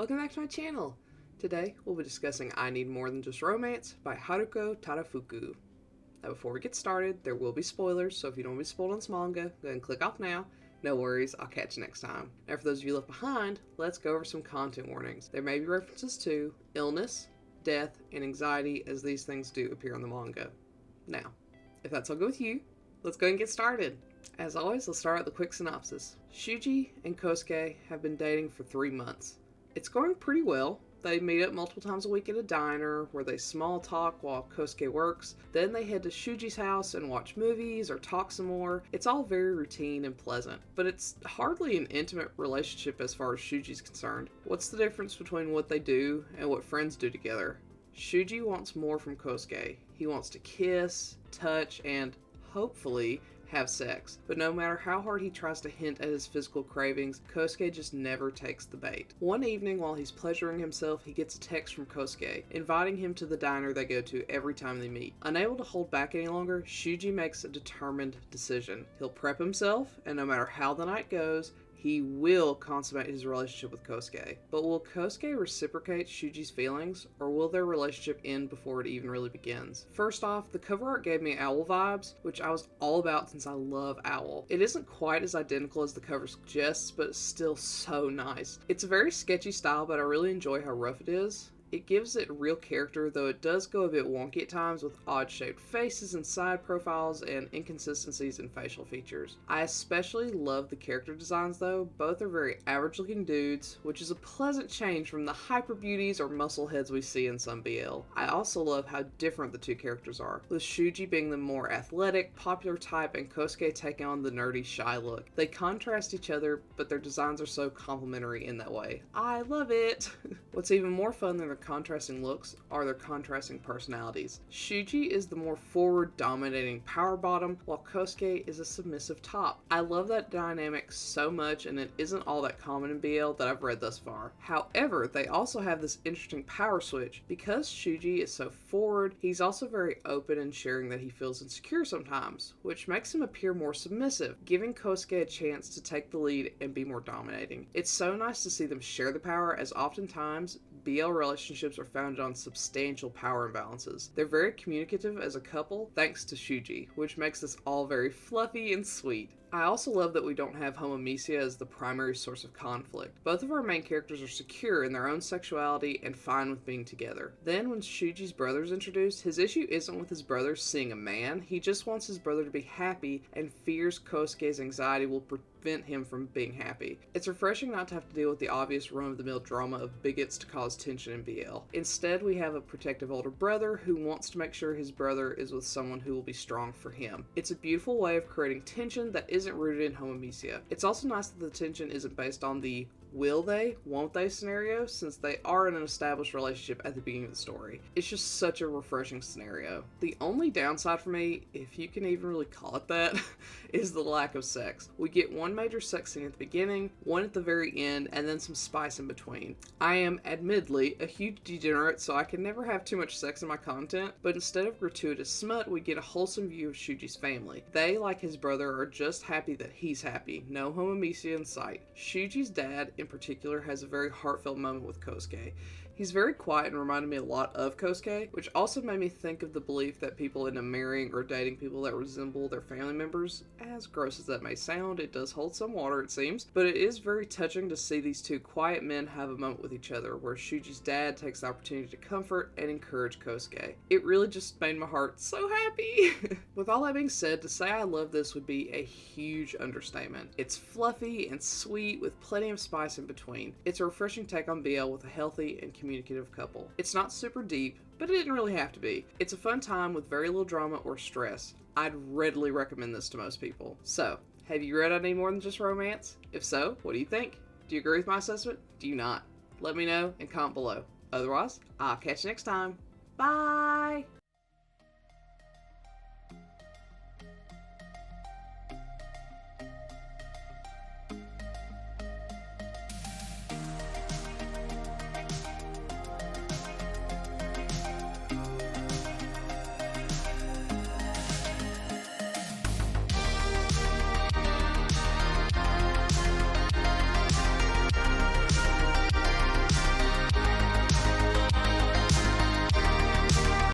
Welcome back to my channel. Today we'll be discussing I Need More Than Just Romance by Haruko Tarafuku. Now before we get started, there will be spoilers, so if you don't want to be spoiled on this manga, go ahead and click off now. No worries, I'll catch you next time. Now for those of you left behind, let's go over some content warnings. There may be references to illness, death, and anxiety as these things do appear in the manga. Now, if that's all good with you, let's go ahead and get started. As always, let's start with the quick synopsis. Shuji and Kosuke have been dating for 3 months. It's going pretty well. They meet up multiple times a week at a diner where they small talk while Kosuke works. Then they head to Shuji's house and watch movies or talk some more. It's all very routine and pleasant, but it's hardly an intimate relationship as far as Shuji's concerned. What's the difference between what they do and what friends do together? Shuji wants more from Kosuke. He wants to kiss, touch, and hopefully have sex, but no matter how hard he tries to hint at his physical cravings, Kosuke just never takes the bait. One evening while he's pleasuring himself, he gets a text from Kosuke, inviting him to the diner they go to every time they meet. Unable to hold back any longer, Shuji makes a determined decision. He'll prep himself, and no matter how the night goes, he will consummate his relationship with Kosuke. But will Kosuke reciprocate Shuji's feelings, or will their relationship end before it even really begins? First off, the cover art gave me Owl vibes, which I was all about since I love Owl. It isn't quite as identical as the cover suggests, but it's still so nice. It's a very sketchy style, but I really enjoy how rough it is. It gives it real character, though it does go a bit wonky at times with odd-shaped faces and side profiles and inconsistencies in facial features. I especially love the character designs though. Both are very average-looking dudes, which is a pleasant change from the hyper beauties or muscle heads we see in some BL. I also love how different the two characters are, with Shuji being the more athletic, popular type and Kosuke taking on the nerdy, shy look. They contrast each other, but their designs are so complementary in that way. I love it! What's even more fun than their contrasting looks are their contrasting personalities. Shuji is the more forward, dominating power bottom, while Kosuke is a submissive top. I love that dynamic so much, and it isn't all that common in BL that I've read thus far. However, they also have this interesting power switch. Because Shuji is so forward, he's also very open in sharing that he feels insecure sometimes, which makes him appear more submissive, giving Kosuke a chance to take the lead and be more dominating. It's so nice to see them share the power, as oftentimes BL relationships are founded on substantial power imbalances. They're very communicative as a couple, thanks to Shuji, which makes this all very fluffy and sweet. I also love that we don't have homomesia as the primary source of conflict. Both of our main characters are secure in their own sexuality and fine with being together. Then when Shuji's brother is introduced, his issue isn't with his brother seeing a man, he just wants his brother to be happy and fears Kosuke's anxiety will prevent him from being happy. It's refreshing not to have to deal with the obvious run-of-the-mill drama of bigots to cause tension in BL. Instead, we have a protective older brother who wants to make sure his brother is with someone who will be strong for him. It's a beautiful way of creating tension that isn't rooted in homomesia. It's also nice that the tension isn't based on the will they, won't they scenario, since they are in an established relationship at the beginning of the story. It's just such a refreshing scenario. The only downside for me, if you can even really call it that, is the lack of sex. We get one major sex scene at the beginning, one at the very end, and then some spice in between. I am admittedly a huge degenerate, so I can never have too much sex in my content, but instead of gratuitous smut, we get a wholesome view of Shuji's family. They, like his brother, are just happy that he's happy. No homomesia in sight. Shuji's dad, in particular, has a very heartfelt moment with Kosuke. He's very quiet and reminded me a lot of Kosuke, which also made me think of the belief that people end up marrying or dating people that resemble their family members. As gross as that may sound, it does hold some water, it seems, but it is very touching to see these two quiet men have a moment with each other, where Shuji's dad takes the opportunity to comfort and encourage Kosuke. It really just made my heart so happy! With all that being said, to say I love this would be a huge understatement. It's fluffy and sweet with plenty of spice in between. It's a refreshing take on BL with a healthy and communicative couple. It's not super deep, but it didn't really have to be. It's a fun time with very little drama or stress. I'd readily recommend this to most people. So, have you read I Need More Than Just Romance? If so, what do you think? Do you agree with my assessment? Do you not? Let me know and comment below. Otherwise, I'll catch you next time. Bye!